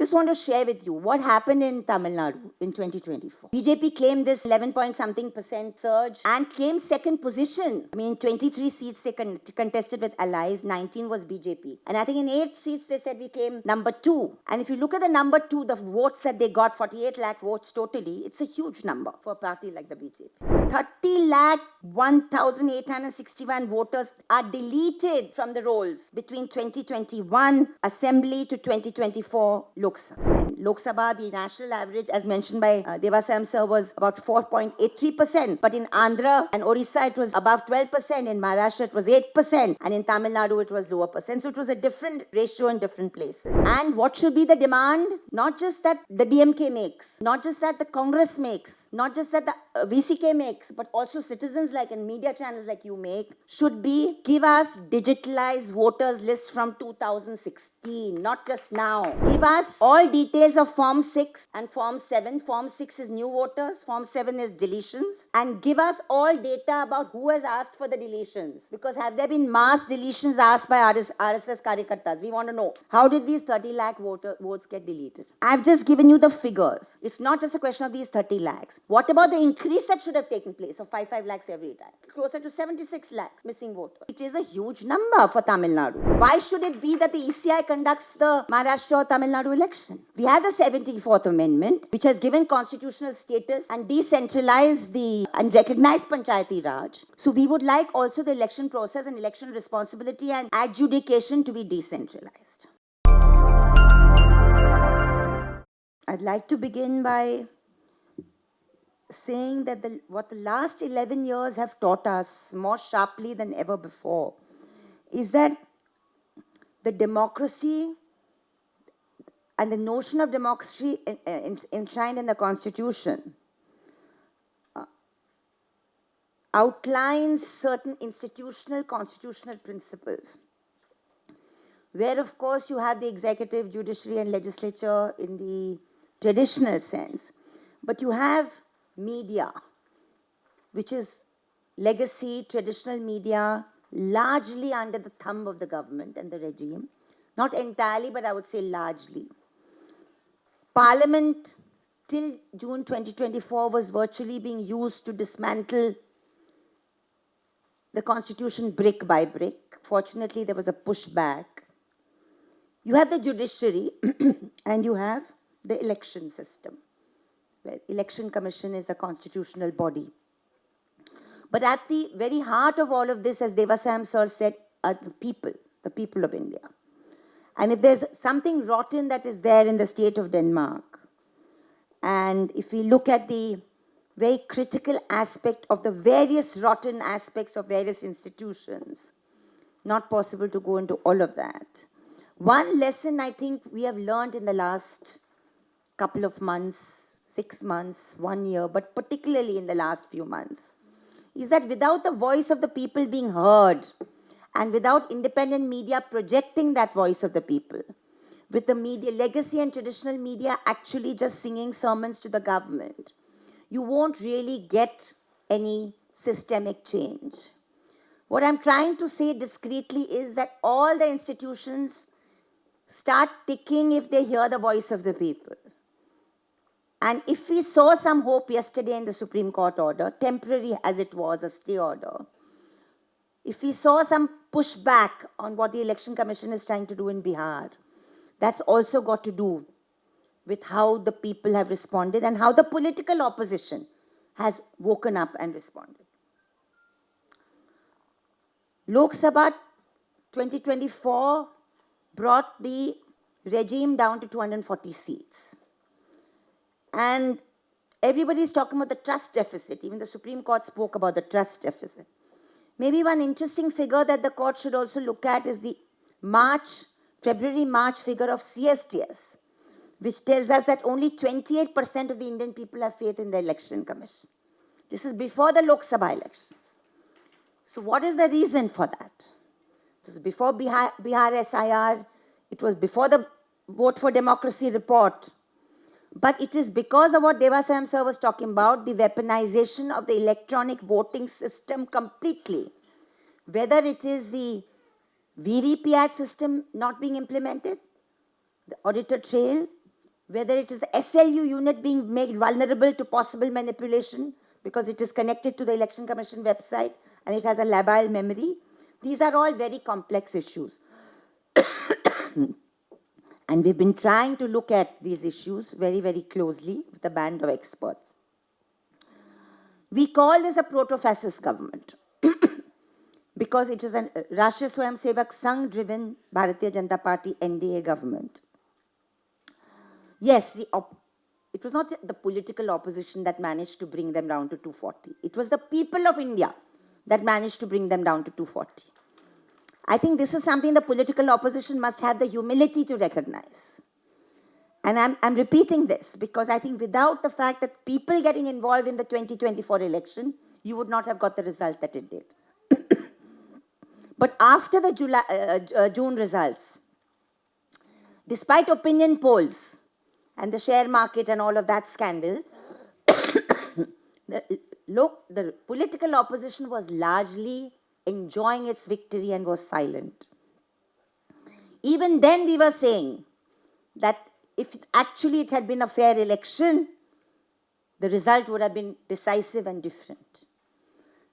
Just want to share with you what happened in Tamil Nadu in 2024. BJP claimed this 11 point something % surge and claimed second position. I mean, 23 seats they contested with allies, 19 was BJP. And I think in 8 seats they said we came number 2. And if you look at the number 2, the votes that they got, 48 lakh votes totally, it's a huge number for a party like the BJP. 30 lakh 1,861 voters are deleted from the rolls between 2021 Assembly to 2024 Lok Sabha. And Lok Sabha, the national average, as mentioned by Devasam sir, was about 4.83%. But in Andhra and Orissa, it was above 12%. In Maharashtra, it was 8%. And in Tamil Nadu, it was lower percent. So it was a different ratio in different places. And what should be the demand? Not just that the DMK makes, not just that the Congress makes, not just that the VCK makes, but also citizens like and media channels like you make, should be give us digitalized voters list from 2016, not just now. Give us all details of Form 6 and Form 7. Form 6 is new voters, Form 7 is deletions, and give us all data about who has asked for the deletions. Because have there been mass deletions asked by RSS karikalas? We want to know, how did these 30 lakh votes get deleted? I've just given you the figures. It's not just a question of these 30 lakhs. What about the increase that should have taken place of 5 lakhs every time? Closer to 76 lakhs missing voters. It is a huge number for Tamil Nadu. Why should it be that the ECI conducts the Maharashtra or Tamil Nadu election? We have the 74th Amendment, which has given constitutional status and decentralized and recognized Panchayati Raj. So we would like also the election process and election responsibility and adjudication to be decentralized. I'd like to begin by saying that what the last 11 years have taught us more sharply than ever before is that the democracy and the notion of democracy enshrined in the Constitution outlines certain institutional constitutional principles, where of course you have the executive, judiciary and legislature in the traditional sense, but you have media, which is legacy, traditional media, largely under the thumb of the government and the regime. Not entirely, but I would say largely. Parliament till June 2024 was virtually being used to dismantle the constitution brick by brick. Fortunately, there was a pushback. You have the judiciary and you have the election system, where Election Commission is a constitutional body. But at the very heart of all of this, as Devasam sir said, are the people of India. And if there's something rotten that is there in the state of Denmark, and if we look at the very critical aspect of the various rotten aspects of various institutions, not possible to go into all of that. One lesson I think we have learned in the last couple of months, 6 months, 1 year, but particularly in the last few months, is that without the voice of the people being heard and without independent media projecting that voice of the people, with the media, legacy and traditional media actually just singing sermons to the government, you won't really get any systemic change. What I'm trying to say discreetly is that all the institutions start ticking if they hear the voice of the people. And if we saw some hope yesterday in the Supreme Court order, temporary as it was, a stay order, if we saw some pushback on what the Election Commission is trying to do in Bihar, that's also got to do with how the people have responded and how the political opposition has woken up and responded. Lok Sabha 2024 brought the regime down to 240 seats. And everybody is talking about the trust deficit. Even the Supreme Court spoke about the trust deficit. Maybe one interesting figure that the court should also look at is the February-March figure of CSTS, which tells us that only 28% of the Indian people have faith in the Election Commission. This is before the Lok Sabha elections. So what is the reason for that? This was before Bihar SIR. It was before the Vote for Democracy report. But it is because of what Devasam sir was talking about, the weaponization of the electronic voting system completely. Whether it is the VVPAT system not being implemented, the auditor trail, whether it is the SLU unit being made vulnerable to possible manipulation because it is connected to the Election Commission website and it has a labile memory. These are all very complex issues. And we've been trying to look at these issues very, very closely with a band of experts. We call this a proto-fascist government because it is a Rashtriya Swayamsevak Sangh driven Bharatiya Janata Party NDA government. Yes, it was not the political opposition that managed to bring them down to 240. It was the people of India that managed to bring them down to 240. I think this is something the political opposition must have the humility to recognize. And I'm repeating this because I think without the fact that people getting involved in the 2024 election, you would not have got the result that it did. But after the June results, despite opinion polls and the share market and all of that scandal, the political opposition was largely enjoying its victory and was silent. Even then we were saying that if actually it had been a fair election, the result would have been decisive and different.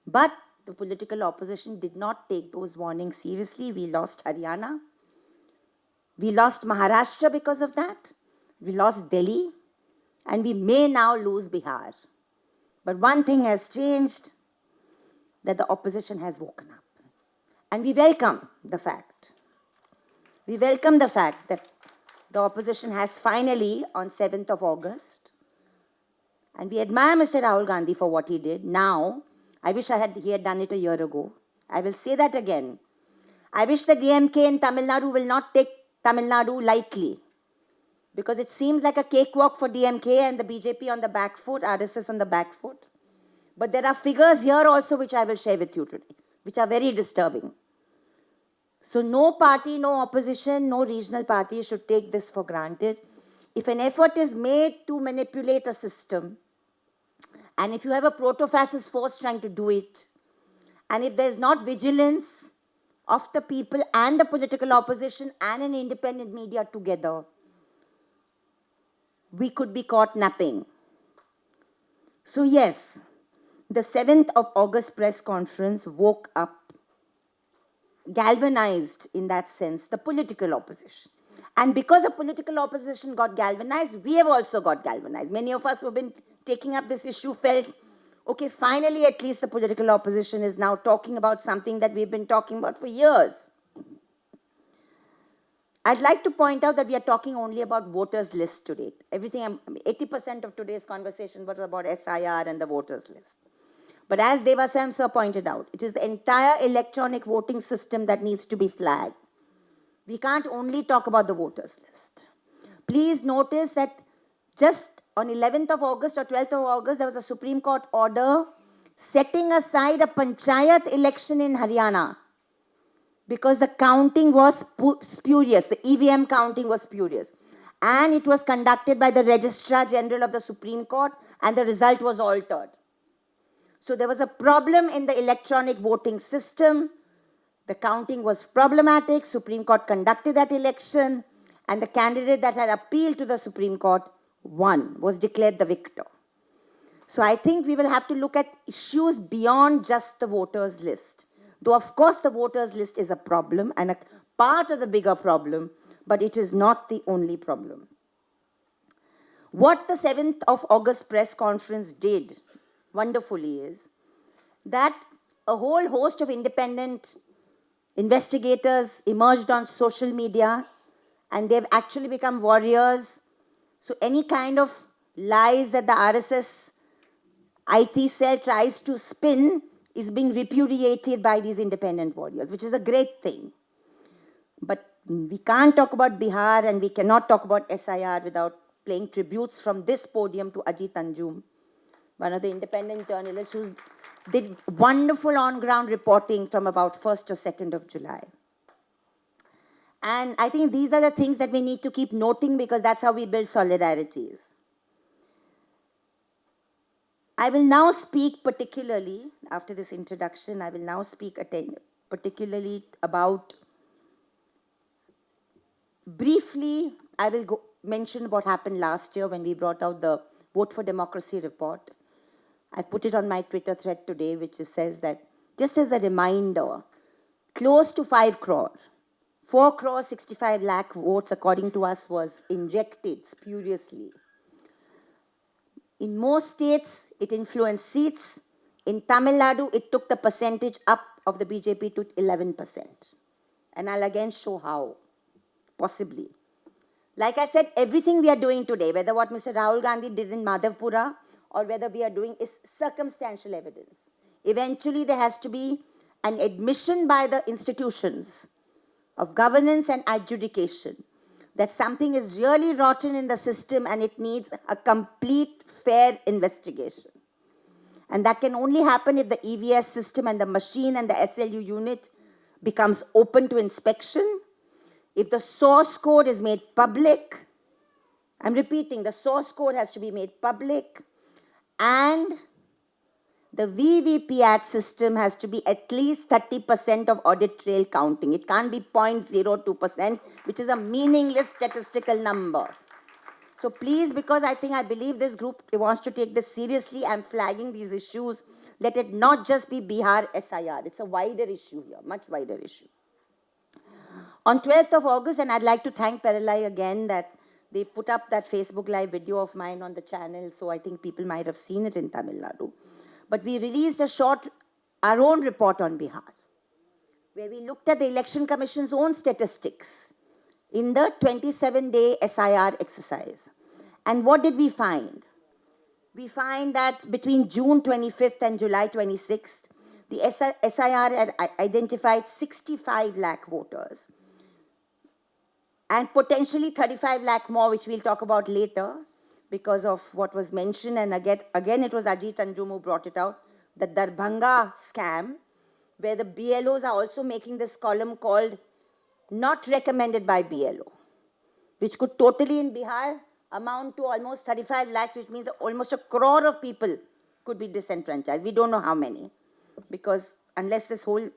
But the political opposition did not take those warnings seriously. We lost Haryana. We lost Maharashtra because of that. We lost Delhi. And we may now lose Bihar. But one thing has changed, that the opposition has woken up. And we welcome the fact. We welcome the fact that the opposition has finally, on 7th of August, and we admire Mr. Rahul Gandhi for what he did. Now, I wish he had done it a year ago. I will say that again. I wish the DMK in Tamil Nadu will not take Tamil Nadu lightly, because it seems like a cakewalk for DMK and the BJP on the back foot, RSS on the back foot. But there are figures here also which I will share with you today, which are very disturbing. So no party, no opposition, no regional party should take this for granted. If an effort is made to manipulate a system, and if you have a proto-fascist force trying to do it, and if there is not vigilance of the people and the political opposition and an independent media together, we could be caught napping. So yes, the 7th of August press conference woke up, galvanized in that sense, the political opposition. And because the political opposition got galvanized, we have also got galvanized. Many of us who have been taking up this issue felt, okay, finally at least the political opposition is now talking about something that we've been talking about for years. I'd like to point out that we are talking only about voters list today. 80% of today's conversation was about SIR and the voters list. But as Devasam sir pointed out, it is the entire electronic voting system that needs to be flagged. We can't only talk about the voters list. Please notice that just on 11th of August or 12th of August, there was a Supreme Court order setting aside a panchayat election in Haryana because the counting was spurious. The EVM counting was spurious. And it was conducted by the Registrar General of the Supreme Court, and the result was altered. So there was a problem in the electronic voting system. The counting was problematic. Supreme Court conducted that election, and the candidate that had appealed to the Supreme Court won, was declared the victor. So I think we will have to look at issues beyond just the voters list. Though of course the voters list is a problem and a part of the bigger problem, but it is not the only problem. What the 7th of August press conference did wonderfully is that a whole host of independent investigators emerged on social media, and they've actually become warriors. So any kind of lies that the RSS IT cell tries to spin is being repudiated by these independent warriors, which is a great thing. But we can't talk about Bihar and we cannot talk about SIR without paying tributes from this podium to Ajit Anjum, one of the independent journalists who did wonderful on-ground reporting from about 1st or 2nd of July. And I think these are the things that we need to keep noting because that's how we build solidarities. I will now speak particularly, after this introduction, I will now speak particularly about, briefly, I will mention what happened last year when we brought out the Vote for Democracy report. I put it on my Twitter thread today, which says that, just as a reminder, close to 5 crore, 4 crore 65 lakh votes, according to us, was injected spuriously. In most states, it influenced seats. In Tamil Nadu, it took the percentage up of the BJP to 11%. And I'll again show how, possibly. Like I said, everything we are doing today, whether what Mr. Rahul Gandhi did in Madhavpura or whether we are doing is circumstantial evidence. Eventually, there has to be an admission by the institutions of governance and adjudication that something is really rotten in the system and it needs a complete, fair investigation. And that can only happen if the EVS system and the machine and the SLU unit becomes open to inspection, if the source code is made public. I'm repeating, the source code has to be made public, and the VVPAT system has to be at least 30% of audit trail counting. It can't be 0.02%, which is a meaningless statistical number. So please, because I believe this group wants to take this seriously, I'm flagging these issues. Let it not just be Bihar SIR. It's a wider issue here, much wider issue. On 12th of August, and I'd like to thank Peralai again that they put up that Facebook Live video of mine on the channel, so I think people might have seen it in Tamil Nadu. But we released our own report on Bihar, where we looked at the Election Commission's own statistics in the 27-day SIR exercise. And what did we find? We find that between June 25th and July 26th, the SIR had identified 65 lakh voters and potentially 35 lakh more, which we'll talk about later because of what was mentioned. And again it was Ajit Anjum who brought it out, the Darbhanga scam, where the BLOs are also making this column called not recommended by BLO, which could totally in Bihar amount to almost 35 lakhs, which means almost 1 crore of people could be disenfranchised. We don't know how many, because unless this whole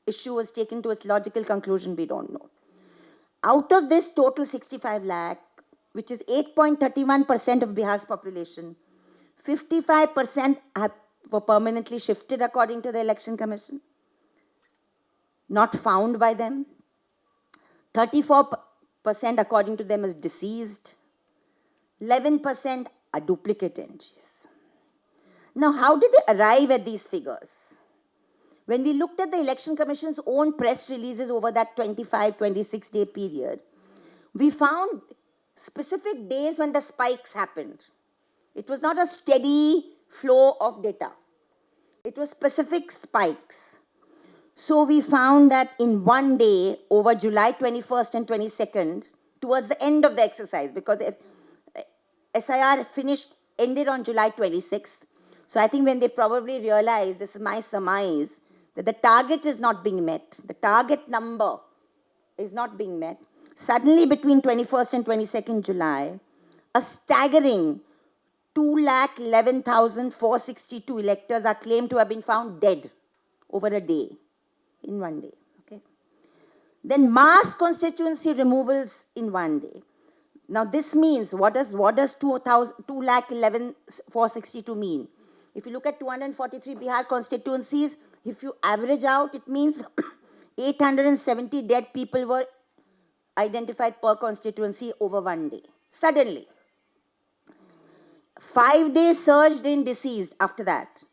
issue was taken to its logical conclusion, we don't know. Out of this total 65 lakh, which is 8.31% of Bihar's population, 55% were permanently shifted according to the Election Commission, not found by them. 34% according to them is deceased. 11% are duplicate entries. Now, how did they arrive at these figures? When we looked at the Election Commission's own press releases over that 26-day period, we found specific days when the spikes happened. It was not a steady flow of data. It was specific spikes. So we found that in one day, over July 21st and 22nd, towards the end of the exercise, because SIR ended on July 26th. So I think when they probably realized, this is my surmise, that the target is not being met, the target number is not being met, suddenly between 21st and 22nd July, a staggering 211,462 electors are claimed to have been found dead over a day, in one day. Okay. Then mass constituency removals in one day. Now this means, what does 211,462 mean? If you look at 243 Bihar constituencies, if you average out, it means 870 dead people were identified per constituency over one day. Suddenly. 5 days surged in deceased after that.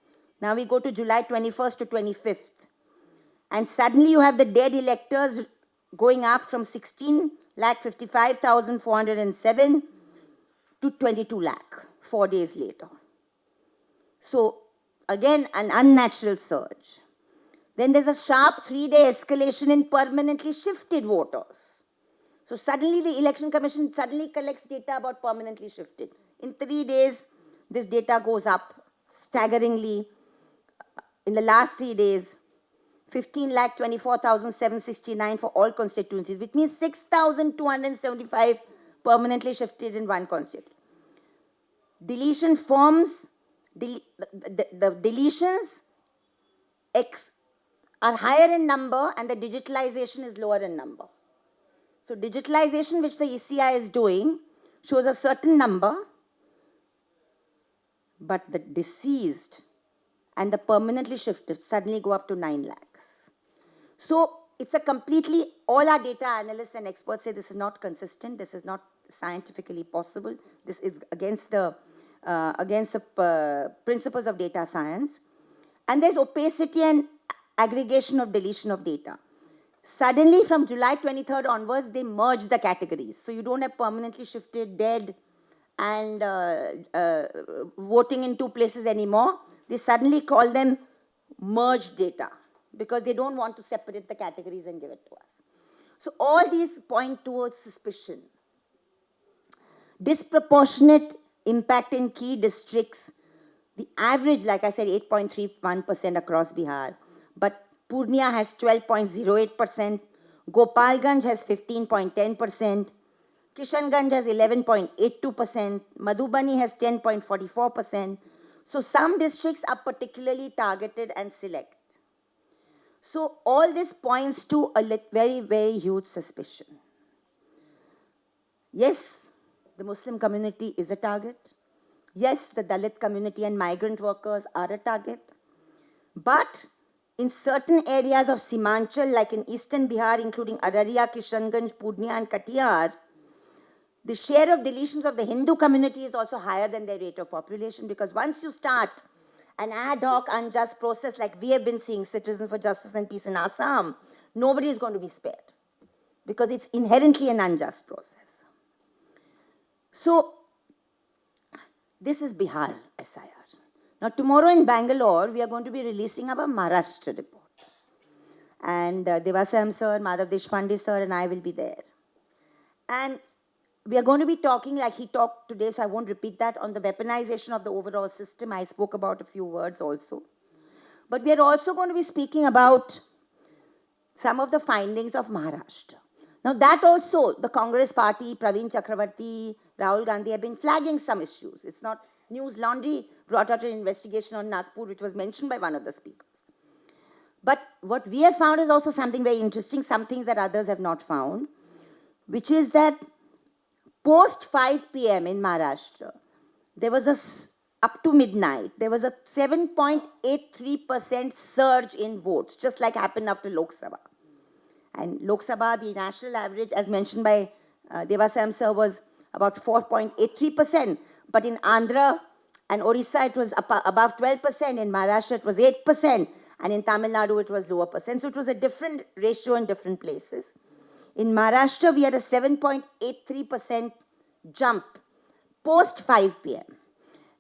Now we go to July 21st to 25th. And suddenly you have the dead electors going up from 16,55,407 to 22 lakh 4 days later. So again, an unnatural surge. Then there's a sharp 3-day escalation in permanently shifted voters. So suddenly the Election Commission suddenly collects data about permanently shifted. In 3 days, this data goes up staggeringly. In the last 3 days, 15,24,769 for all constituencies, which means 6,275 permanently shifted in one constituency. Deletion forms, the deletions are higher in number and the digitalization is lower in number. So digitalization, which the ECI is doing, shows a certain number, but the deceased and the permanently shifted suddenly go up to 9 lakhs. So it's a completely, all our data analysts and experts say this is not consistent, this is not scientifically possible, this is against the principles of data science. And there's opacity and aggregation of deletion of data. Suddenly from July 23rd onwards, they merge the categories. So you don't have permanently shifted, dead, and voting in 2 places anymore. They suddenly call them merged data because they don't want to separate the categories and give it to us. So all these point towards suspicion. Disproportionate impact in key districts. The average, like I said, 8.31% across Bihar. But Purnia has 12.08%. Gopalganj has 15.10%. Kishanganj has 11.82%. Madhubani has 10.44%. So some districts are particularly targeted and select. So all this points to a very, very huge suspicion. Yes, the Muslim community is a target. Yes, the Dalit community and migrant workers are a target. But in certain areas of Simanchal, like in eastern Bihar, including Araria, Kishanganj, Purnia and Katiyar, the share of deletions of the Hindu community is also higher than their rate of population, because once you start an ad hoc unjust process like we have been seeing, Citizens for Justice and Peace in Assam, nobody is going to be spared because it's inherently an unjust process. So this is Bihar SIR. Now tomorrow in Bangalore, we are going to be releasing our Maharashtra report. And Devasam sir, Madhav Deshpande sir and I will be there. And we are going to be talking like he talked today, so I won't repeat that, on the weaponization of the overall system. I spoke about a few words also. But we are also going to be speaking about some of the findings of Maharashtra. Now that also, the Congress party, Praveen Chakravarti, Rahul Gandhi have been flagging some issues. It's not News Laundry brought out an investigation on Nagpur, which was mentioned by one of the speakers. But what we have found is also something very interesting, some things that others have not found, which is that post 5 p.m. in Maharashtra, there was up to midnight, there was a 7.83% surge in votes, just like happened after Lok Sabha. And Lok Sabha, the national average, as mentioned by Devasam sir, was about 4.83%. But in Andhra and Orissa, it was above 12%. In Maharashtra, it was 8%. And in Tamil Nadu, it was lower percent. So it was a different ratio in different places. In Maharashtra, we had a 7.83% jump post 5 p.m.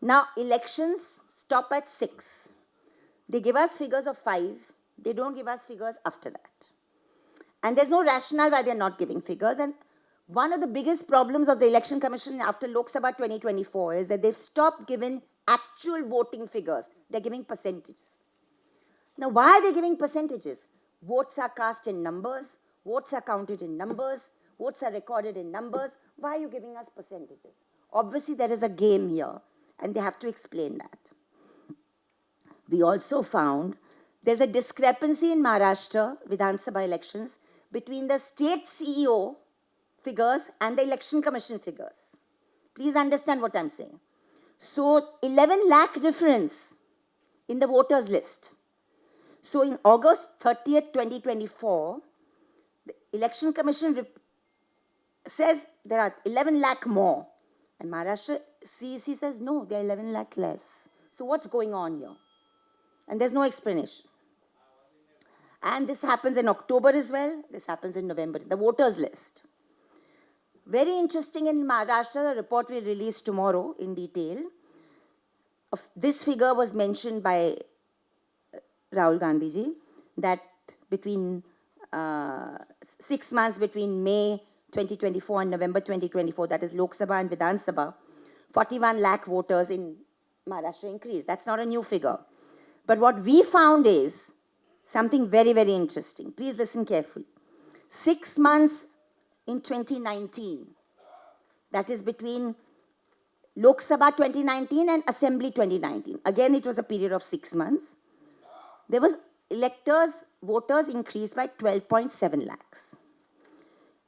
Now, elections stop at 6. They give us figures of 5. They don't give us figures after that. And there's no rationale why they're not giving figures. And one of the biggest problems of the Election Commission after Lok Sabha 2024 is that they've stopped giving actual voting figures. They're giving percentages. Now, why are they giving percentages? Votes are cast in numbers. Votes are counted in numbers. Votes are recorded in numbers. Why are you giving us percentages? Obviously, there is a game here, and they have to explain that. We also found there's a discrepancy in Maharashtra Vidhan Sabha elections between the state CEO figures and the Election Commission figures. Please understand what I'm saying. So 11 lakh difference in the voters list. So in August 30th, 2024, the Election Commission says there are 11 lakh more. And Maharashtra CEC says, no, there are 11 lakh less. So what's going on here? And there's no explanation. And this happens in October as well. This happens in November, the voters list. Very interesting in Maharashtra, the report we release tomorrow in detail. This figure was mentioned by Rahul Gandhi ji, that between 6 months between May 2024 and November 2024, that is Lok Sabha and Vidhan Sabha, 41 lakh voters in Maharashtra increased. That's not a new figure. But what we found is something very, very interesting. Please listen carefully. 6 months in 2019, that is between Lok Sabha 2019 and Assembly 2019. Again, it was a period of 6 months. There was voters increased by 12.7 lakhs.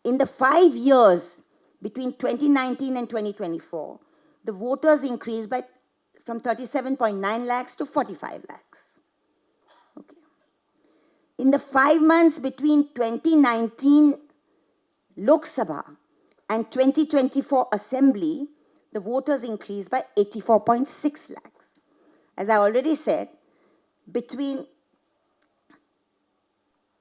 In the 5 years between 2019 and 2024, the voters increased from 37.9 lakhs to 45 lakhs. Okay. In the 5 months between 2019 Lok Sabha and 2024 Assembly, the voters increased by 84.6 lakhs. As I already said, between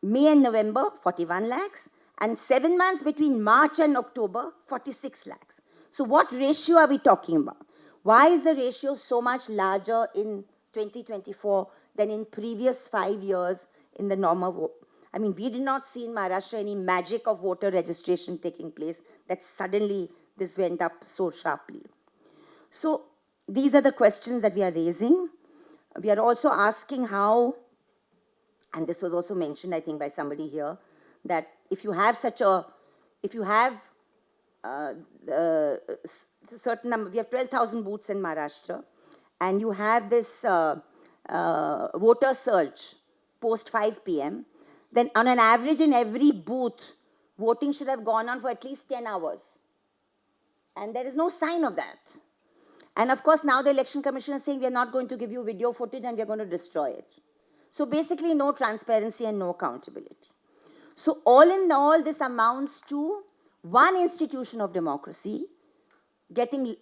May and November, 41 lakhs, and 7 months between March and October, 46 lakhs. So what ratio are we talking about? Why is the ratio so much larger in 2024 than in previous 5 years in the normal vote? I mean, we did not see in Maharashtra any magic of voter registration taking place that suddenly this went up so sharply. So these are the questions that we are raising. We are also asking how, and this was also mentioned, I think, by somebody here, that if you have certain number, we have 12,000 booths in Maharashtra, and you have this voter surge post 5 p.m., then on an average in every booth, voting should have gone on for at least 10 hours. And there is no sign of that. And of course, now the Election Commission is saying we are not going to give you video footage and we are going to destroy it. So basically, no transparency and no accountability. So all in all, this amounts to one institution of democracy getting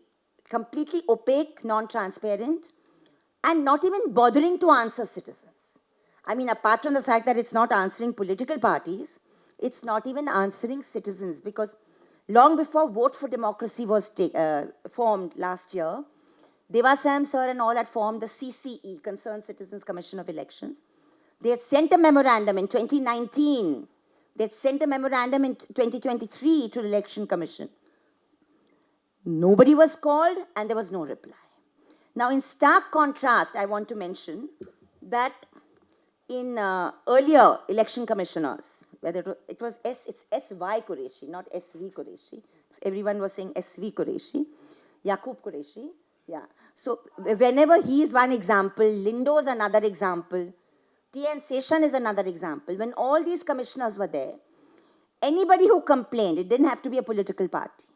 completely opaque, non-transparent, and not even bothering to answer citizens. I mean, apart from the fact that it's not answering political parties, it's not even answering citizens, because long before Vote for Democracy was formed last year, Devasayam sir and all had formed the CCE, Concerned Citizens Commission of Elections. They had sent a memorandum in 2019. They had sent a memorandum in 2023 to the Election Commission. Nobody was called and there was no reply. Now, in stark contrast, I want to mention that in earlier election commissioners, whether it's S.Y. Qureshi, not S.V. Qureshi. Everyone was saying S.V. Qureshi. Yaqub Qureshi. Yeah. So whenever he is one example, Lindo is another example, T.N. Seshan is another example. When all these commissioners were there, anybody who complained, it didn't have to be a political party.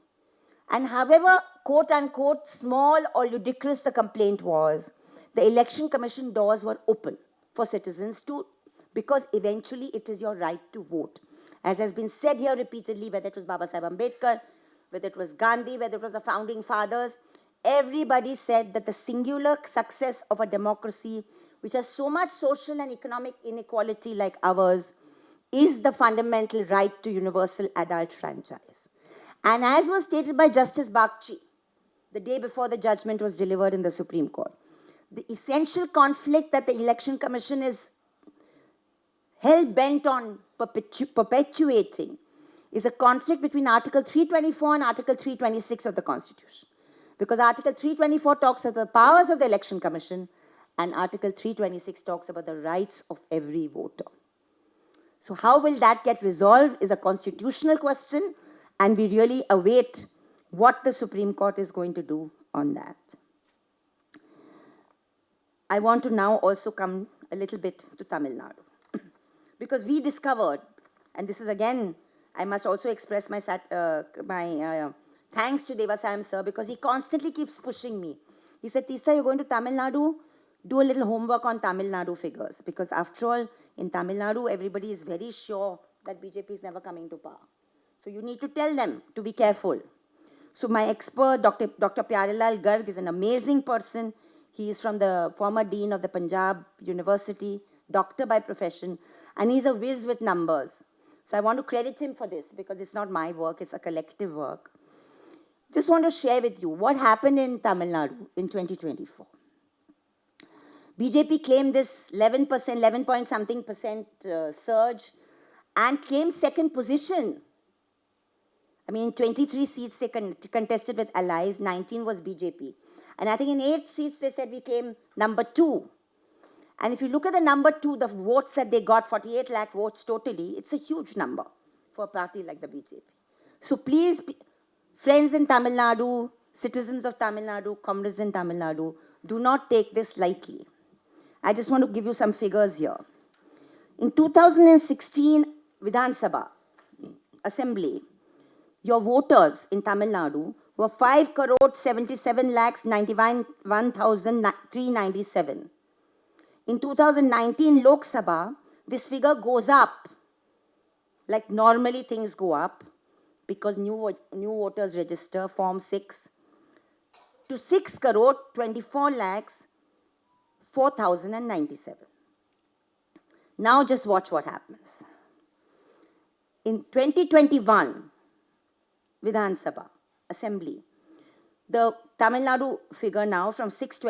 And however, quote unquote, small or ludicrous the complaint was, the Election Commission doors were open for citizens to, because eventually it is your right to vote. As has been said here repeatedly, whether it was Baba Sahib Ambedkar, whether it was Gandhi, whether it was the founding fathers, everybody said that the singular success of a democracy which has so much social and economic inequality like ours is the fundamental right to universal adult franchise. And as was stated by Justice Bagchi the day before the judgment was delivered in the Supreme Court, the essential conflict that the Election Commission is hell-bent on perpetuating is a conflict between Article 324 and Article 326 of the Constitution. Because Article 324 talks of the powers of the Election Commission and Article 326 talks about the rights of every voter. So how will that get resolved is a constitutional question, and we really await what the Supreme Court is going to do on that. I want to now also come a little bit to Tamil Nadu. Because we discovered, and this is again, I must also express my thanks to Devasayam sir, because he constantly keeps pushing me. He said, Teesta, you're going to Tamil Nadu, do a little homework on Tamil Nadu figures. Because after all, in Tamil Nadu, everybody is very sure that BJP is never coming to power. So you need to tell them to be careful. So my expert, Dr. Pyarelal Garg, is an amazing person. He is from the former dean of the Punjab University, doctor by profession, and he's a whiz with numbers. So I want to credit him for this because it's not my work, it's a collective work. Just want to share with you what happened in Tamil Nadu in 2024. BJP claimed this 11 point something percent surge and came second position. I mean, 23 seats they contested with allies, 19 was BJP. And I think in 8 seats they said we came number 2. And if you look at the number 2, the votes that they got, 48 lakh votes totally, it's a huge number for a party like the BJP. So please, friends in Tamil Nadu, citizens of Tamil Nadu, comrades in Tamil Nadu, do not take this lightly. I just want to give you some figures here. In 2016 Vidhan Sabha Assembly, your voters in Tamil Nadu were 5 crore 77 lakhs 91,397. In 2019 Lok Sabha, this figure goes up, like normally things go up, because new voters register, Form 6, to 6 crore 24 lakhs 4,097. Now just watch what happens. In 2021, Vidhan Sabha, Assembly, the Tamil Nadu figure now from 6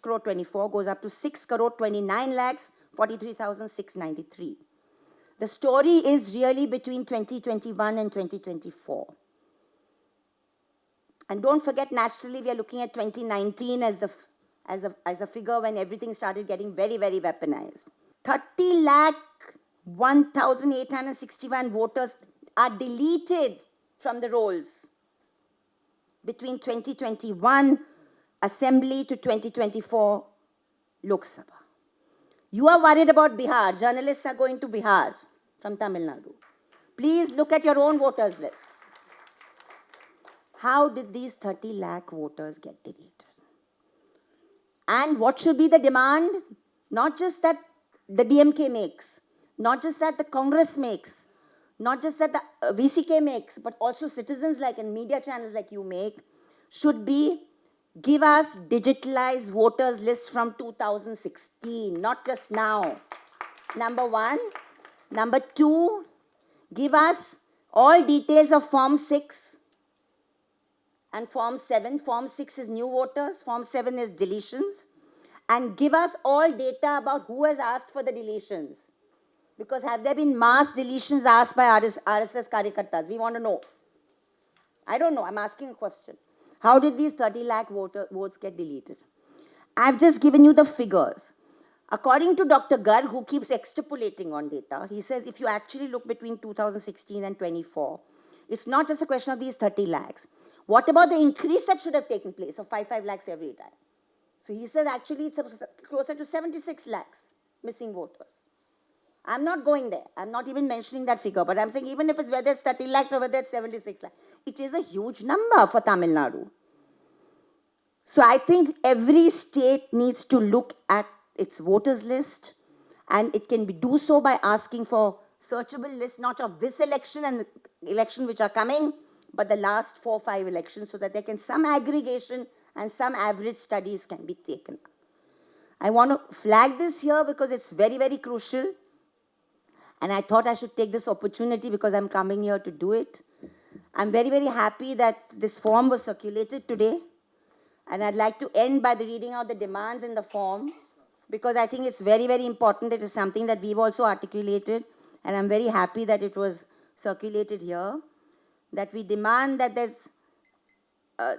crore 24 goes up to 6 crore 29 lakhs 43,693. The story is really between 2021 and 2024. And don't forget, nationally, we are looking at 2019 as a figure when everything started getting very, very weaponized. 30 lakh 1,861 voters are deleted from the rolls between 2021 Assembly to 2024 Lok Sabha. You are worried about Bihar. Journalists are going to Bihar from Tamil Nadu. Please look at your own voters list. How did these 30 lakh voters get deleted? And what should be the demand? Not just that the DMK makes, not just that the Congress makes, not just that the VCK makes, but also citizens like and media channels like you make, should be give us digitalized voters list from 2016, not just now. Number one. Number two, give us all details of Form 6 and Form 7. Form 6 is new voters, Form 7 is deletions. And give us all data about who has asked for the deletions. Because have there been mass deletions asked by RSS karikalas? We want to know. I don't know, I'm asking a question. How did these 30 lakh votes get deleted? I've just given you the figures. According to Dr. Garg, who keeps extrapolating on data, he says if you actually look between 2016 and 24, it's not just a question of these 30 lakhs. What about the increase that should have taken place of 5 lakhs every time? So he says actually it's closer to 76 lakhs missing voters. I'm not going there. I'm not even mentioning that figure, but I'm saying even if it's whether it's 30 lakhs or whether it's 76 lakhs, it is a huge number for Tamil Nadu. So I think every state needs to look at its voters list, and it can do so by asking for searchable list, not of this election and the election which are coming, but the last 4 or 5 elections, so that there can some aggregation and some average studies can be taken. I want to flag this here because it's very, very crucial. And I thought I should take this opportunity because I'm coming here to do it. I'm very, very happy that this form was circulated today. And I'd like to end by the reading out the demands in the form, because I think it's very, very important. It is something that we've also articulated. And I'm very happy that it was circulated here. That we demand that there's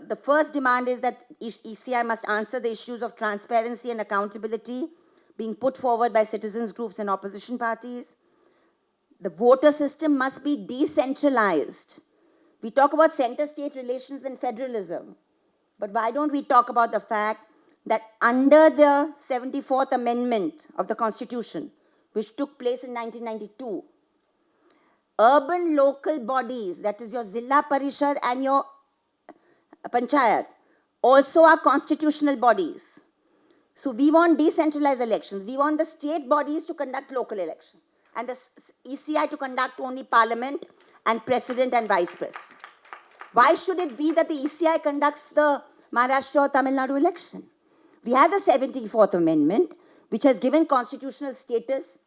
the first demand is that ECI must answer the issues of transparency and accountability being put forward by citizens groups and opposition parties. The voter system must be decentralized. We talk about center-state relations and federalism, but why don't we talk about the fact that under the 74th Amendment of the Constitution, which took place in 1992, urban local bodies, that is your Zilla Parishad and your Panchayat, also are constitutional bodies. So we want decentralized elections. We want the state bodies to conduct local elections, and the ECI to conduct only parliament and president and vice president. Why should it be that the ECI conducts the Maharashtra or Tamil Nadu election? We have the 74th Amendment, which has given constitutional status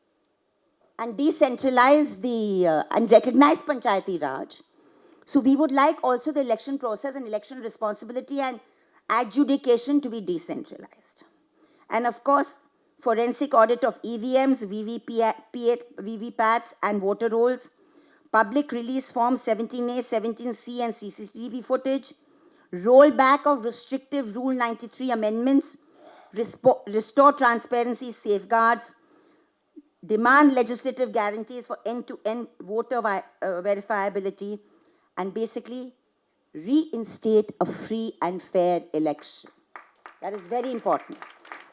and decentralized and recognized Panchayati Raj. So we would like also the election process and election responsibility and adjudication to be decentralized. And of course, forensic audit of EVMs, VVPATs and voter rolls, public release form 17A, 17C and CCTV footage, rollback of restrictive Rule 93 amendments, restore transparency safeguards, demand legislative guarantees for end-to-end voter verifiability, and basically reinstate a free and fair election. That is very important.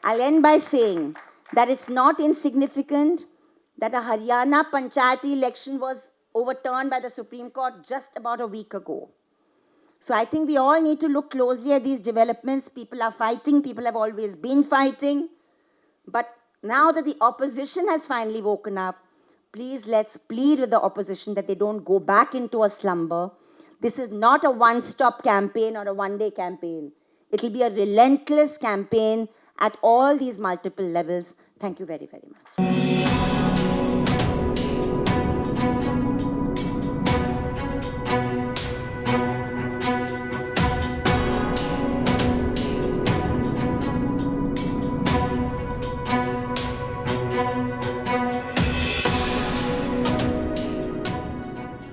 I'll end by saying that it's not insignificant that a Haryana Panchayati election was overturned by the Supreme Court just about a week ago. So I think we all need to look closely at these developments. People are fighting. People have always been fighting. But now that the opposition has finally woken up, please let's plead with the opposition that they don't go back into a slumber. This is not a one-stop campaign or a one-day campaign. It will be a relentless campaign at all these multiple levels. Thank you very, very much.